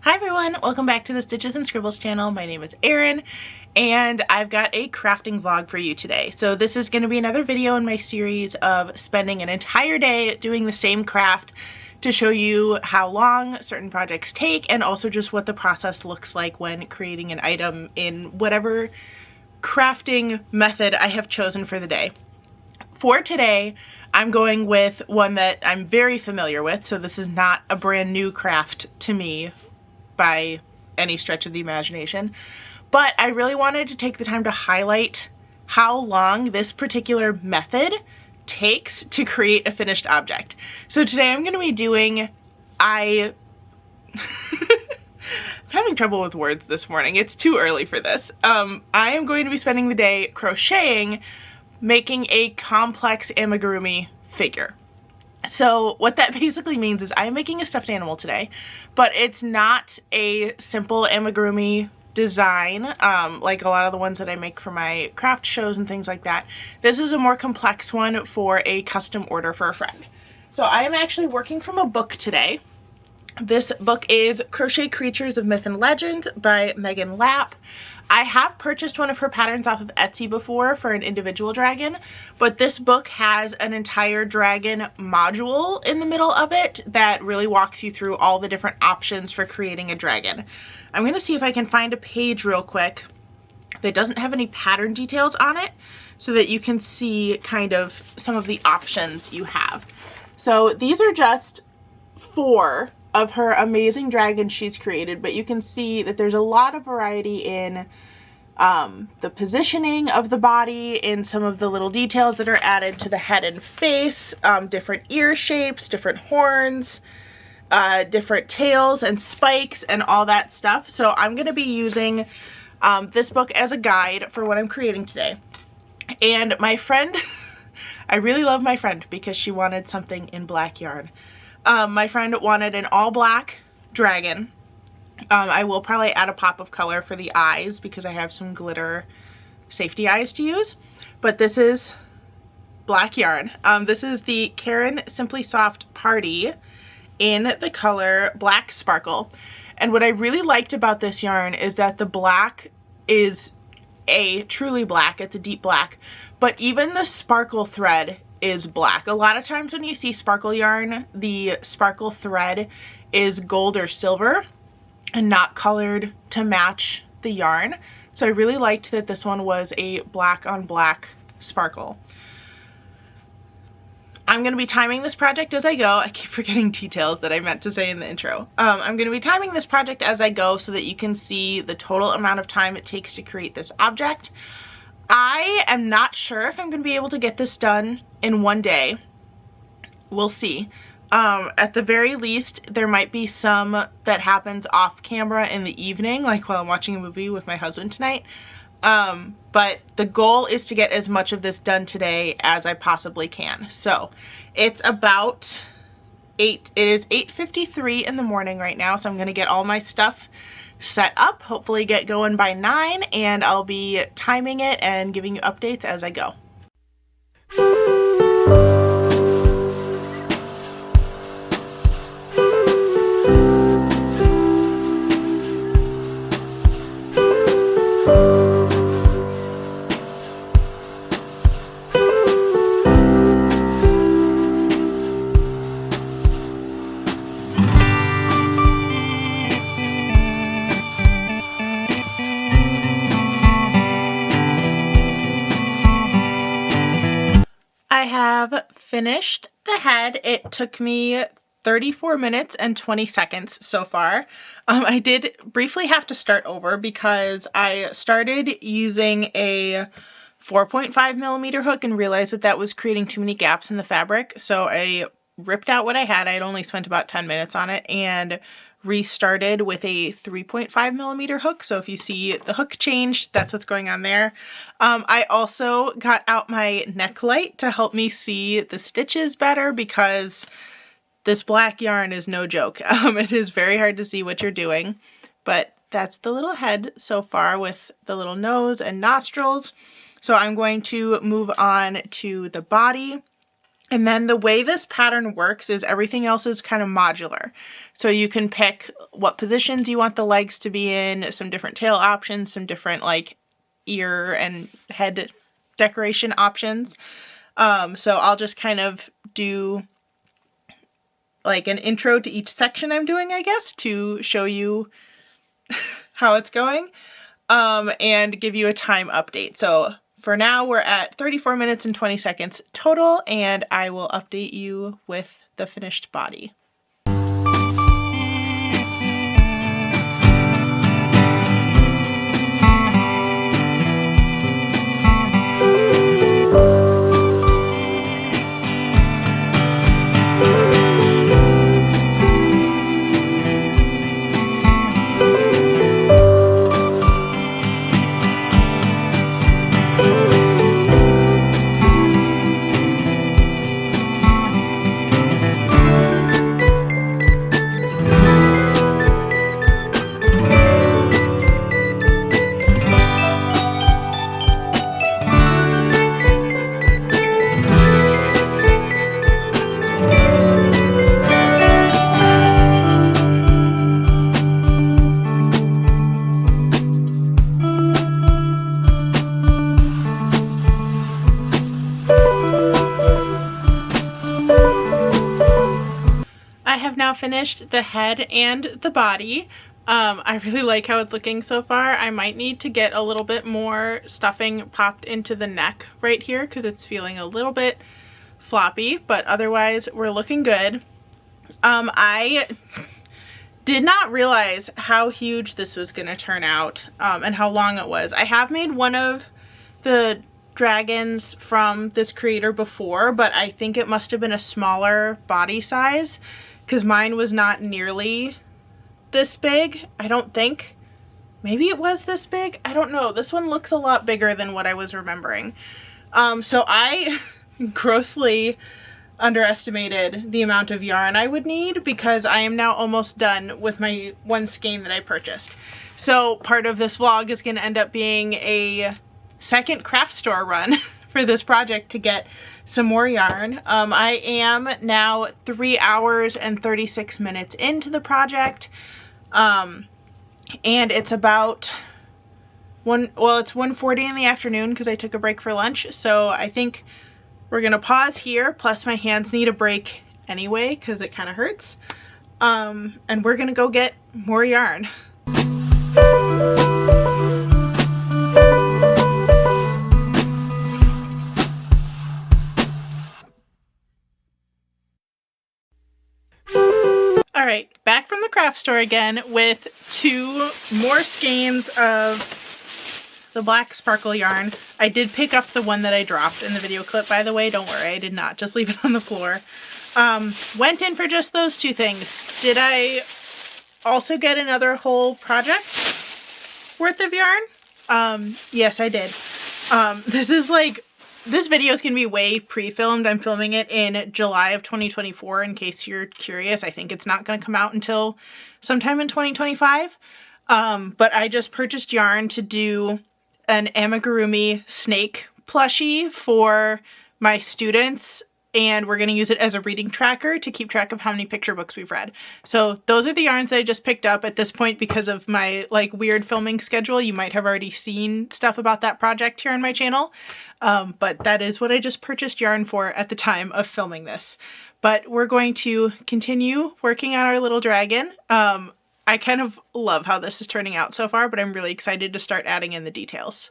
Hi everyone, welcome back to the Stitches and Scribbles channel. My name is Erin and I've got a crafting vlog for you today. So this is going to be another video in my series of spending an entire day doing the same craft to show you how long certain projects take and also just what the process looks like when creating an item in whatever crafting method I have chosen for the day. For today, I'm going with one that I'm very familiar with, so this is not a brand new craft to me by any stretch of the imagination, but I really wanted to take the time to highlight how long this particular method takes to create a finished object. So today I'm going to be doing, I'm having trouble with words this morning. It's too early for this. I am going to be spending the day crocheting, making a complex amigurumi figure. So what that basically means is I'm making a stuffed animal today, but it's not a simple amigurumi design like a lot of the ones that I make for my craft shows and things like that. This is a more complex one for a custom order for a friend. So I am actually working from a book today. This book is Crochet Creatures of Myth and Legend by Megan Lapp. I have purchased one of her patterns off of Etsy before for an individual dragon, but this book has an entire dragon module in the middle of it that really walks you through all the different options for creating a dragon. I'm going to see if I can find a page real quick that doesn't have any pattern details on it so that you can see kind of some of the options you have. So these are just 4 of her amazing dragons she's created, but you can see that there's a lot of variety in the positioning of the body, in some of the little details that are added to the head and face, different ear shapes, different horns, different tails and spikes and all that stuff. So I'm going to be using this book as a guide for what I'm creating today. And my friend, I really love my friend because she wanted something in black yarn. My friend wanted an all black dragon. I will probably add a pop of color for the eyes because I have some glitter safety eyes to use, but this is black yarn. This is the Karen Simply Soft Party in the color Black Sparkle. And what I really liked about this yarn is that the black is truly black. It's a deep black, but even the sparkle thread is black. A lot of times when you see sparkle yarn, the sparkle thread is gold or silver and not colored to match the yarn. So I really liked that this one was a black on black sparkle. I'm going to be timing this project as I go. I keep forgetting details that I meant to say in the intro. I'm going to be timing this project as I go so that you can see the total amount of time it takes to create this object. I am not sure if I'm going to be able to get this done in one day. We'll see. At the very least, there might be some that happens off camera in the evening, like while I'm watching a movie with my husband tonight. But the goal is to get as much of this done today as I possibly can. So it's about it is 8:53 in the morning right now, so I'm going to get all my stuff set up, hopefully get going by 9, and I'll be timing it and giving you updates as I go. I have finished the head. It took me 34 minutes and 20 seconds so far. I did briefly have to start over because I started using a 4.5 millimeter hook and realized that that was creating too many gaps in the fabric. So I ripped out what I had. I had only spent about 10 minutes on it and restarted with a 3.5 millimeter hook. So if you see the hook change, that's what's going on there. I also got out my neck light to help me see the stitches better because this black yarn is no joke. It is very hard to see what you're doing, but that's the little head so far with the little nose and nostrils. So I'm going to move on to the body. And then the way this pattern works is everything else is kind of modular. So you can pick what positions you want the legs to be in, some different tail options, some different like ear and head decoration options. So I'll just kind of do like an intro to each section I'm doing, I guess, to show you how it's going, and give you a time update. So for now, we're at 34 minutes and 20 seconds total, and I will update you with the finished body. I have now finished the head and the body. I really like how it's looking so far. I might need to get a little bit more stuffing popped into the neck right here because it's feeling a little bit floppy, but otherwise we're looking good. I did not realize how huge this was going to turn out, and how long it was. I have made one of the dragons from this creator before, but I think it must have been a smaller body size because mine was not nearly this big. I don't think. Maybe it was this big. I don't know. This one looks a lot bigger than what I was remembering. So I grossly underestimated the amount of yarn I would need because I am now almost done with my one skein that I purchased. So part of this vlog is going to end up being a second craft store run for this project to get some more yarn. I am now 3 hours and 36 minutes into the project, and it's about it's 1:40 in the afternoon because I took a break for lunch, so I think we're gonna pause here, plus my hands need a break anyway because it kind of hurts, and we're gonna go get more yarn. All right, back from the craft store again with 2 more skeins of the black sparkle yarn. I did pick up the one that I dropped in the video clip, by the way. Don't worry, I did not just leave it on the floor. Went in for just those 2 things. Did I also get another whole project worth of yarn? Yes, I did. This video is going to be way pre-filmed. I'm filming it in July of 2024 in case you're curious. I think it's not going to come out until sometime in 2025. But I just purchased yarn to do an amigurumi snake plushie for my students, and we're going to use it as a reading tracker to keep track of how many picture books we've read. So those are the yarns that I just picked up. At this point, because of my weird filming schedule, you might have already seen stuff about that project here on my channel. But that is what I just purchased yarn for at the time of filming this. But we're going to continue working on our little dragon. I kind of love how this is turning out so far, but I'm really excited to start adding in the details.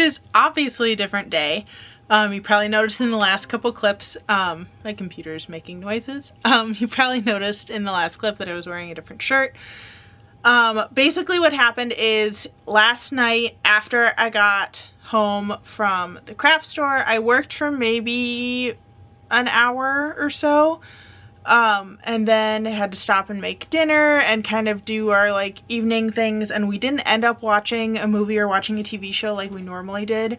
is obviously a different day. You probably noticed in the last couple clips, my computer's making noises. You probably noticed in the last clip that I was wearing a different shirt. Basically what happened is last night after I got home from the craft store, I worked for maybe an hour or so. And then had to stop and make dinner and kind of do our like evening things, and we didn't end up watching a movie or watching a TV show like we normally did,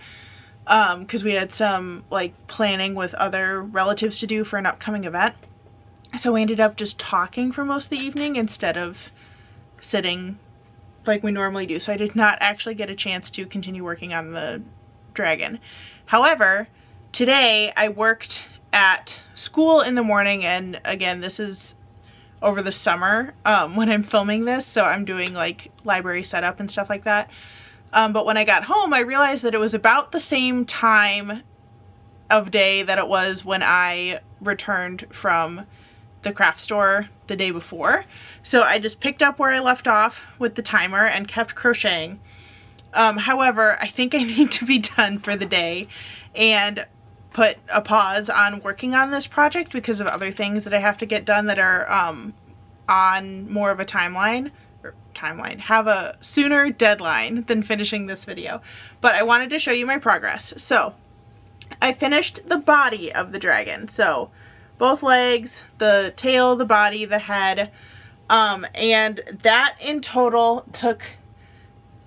because we had some like planning with other relatives to do for an upcoming event. So we ended up just talking for most of the evening instead of sitting like we normally do. So I did not actually get a chance to continue working on the dragon. However, today I worked at school in the morning, and again, this is over the summer when I'm filming this, so I'm doing like library setup and stuff like that. But when I got home, I realized that it was about the same time of day that it was when I returned from the craft store the day before. So I just picked up where I left off with the timer and kept crocheting. However, I think I need to be done for the day and put a pause on working on this project because of other things that I have to get done that are on more of a have a sooner deadline than finishing this video. But I wanted to show you my progress. So I finished the body of the dragon. So both legs, the tail, the body, the head, and that in total took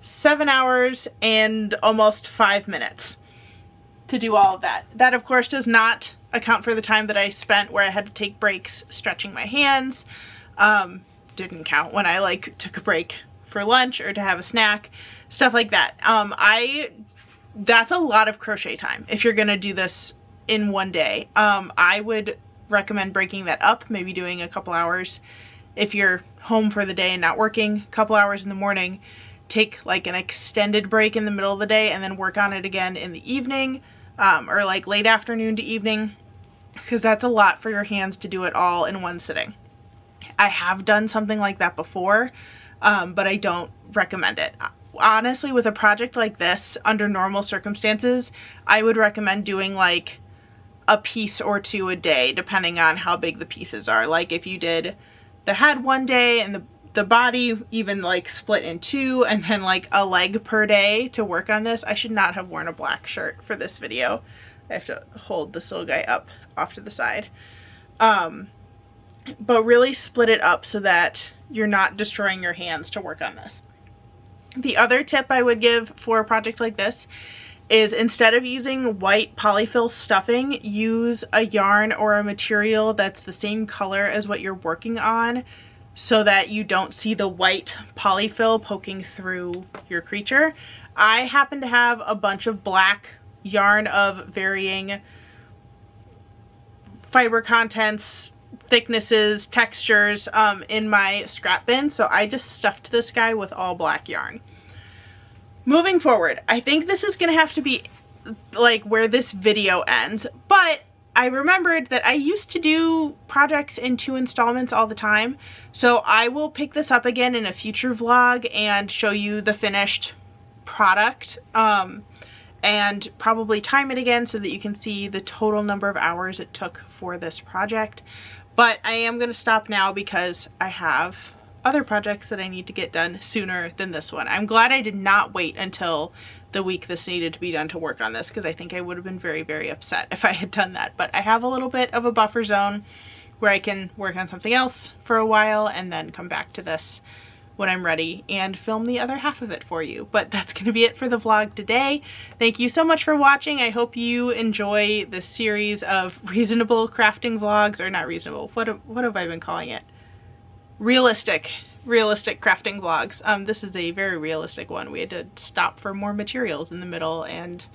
7 hours and almost 5 minutes to do all of that. That of course does not account for the time that I spent where I had to take breaks stretching my hands. Didn't count when I like took a break for lunch or to have a snack, stuff like that. That's a lot of crochet time if you're gonna do this in one day. I would recommend breaking that up, maybe doing a couple hours if you're home for the day and not working, a couple hours in the morning, take like an extended break in the middle of the day, and then work on it again in the evening. Or like late afternoon to evening, because that's a lot for your hands to do it all in one sitting. I have done something like that before, but I don't recommend it. Honestly, with a project like this, under normal circumstances, I would recommend doing like a piece or two a day, depending on how big the pieces are. Like if you did the head one day and the body even like split in two, and then like a leg per day to work on this. I should not have worn a black shirt for this video. I have to hold this little guy up off to the side. But really split it up so that you're not destroying your hands to work on this. The other tip I would give for a project like this is instead of using white polyfill stuffing, use a yarn or a material that's the same color as what you're working on, so that you don't see the white polyfill poking through your creature. I happen to have a bunch of black yarn of varying fiber contents, thicknesses, textures in my scrap bin, so I just stuffed this guy with all black yarn. Moving forward, I think this is gonna have to be like where this video ends, but I remembered that I used to do projects in 2 installments all the time, so I will pick this up again in a future vlog and show you the finished product, and probably time it again so that you can see the total number of hours it took for this project. But I am going to stop now because I have other projects that I need to get done sooner than this one. I'm glad I did not wait until the week this needed to be done to work on this, because I think I would have been very, very upset if I had done that. But I have a little bit of a buffer zone where I can work on something else for a while and then come back to this when I'm ready and film the other half of it for you. But that's going to be it for the vlog today. Thank you so much for watching. I hope you enjoy this series of reasonable crafting vlogs, or not reasonable, what have I been calling it? Realistic crafting vlogs. This is a very realistic one. We had to stop for more materials in the middle and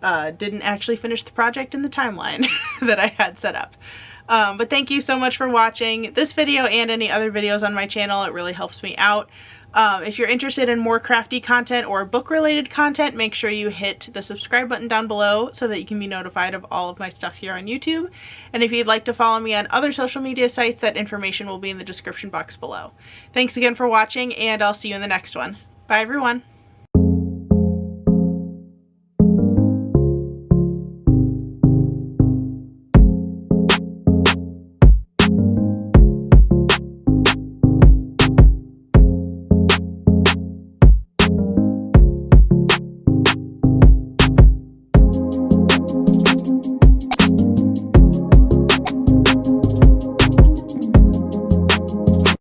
didn't actually finish the project in the timeline that I had set up. But thank you so much for watching this video and any other videos on my channel. It really helps me out. If you're interested in more crafty content or book related content, make sure you hit the subscribe button down below so that you can be notified of all of my stuff here on YouTube. And if you'd like to follow me on other social media sites, that information will be in the description box below. Thanks again for watching, and I'll see you in the next one. Bye everyone.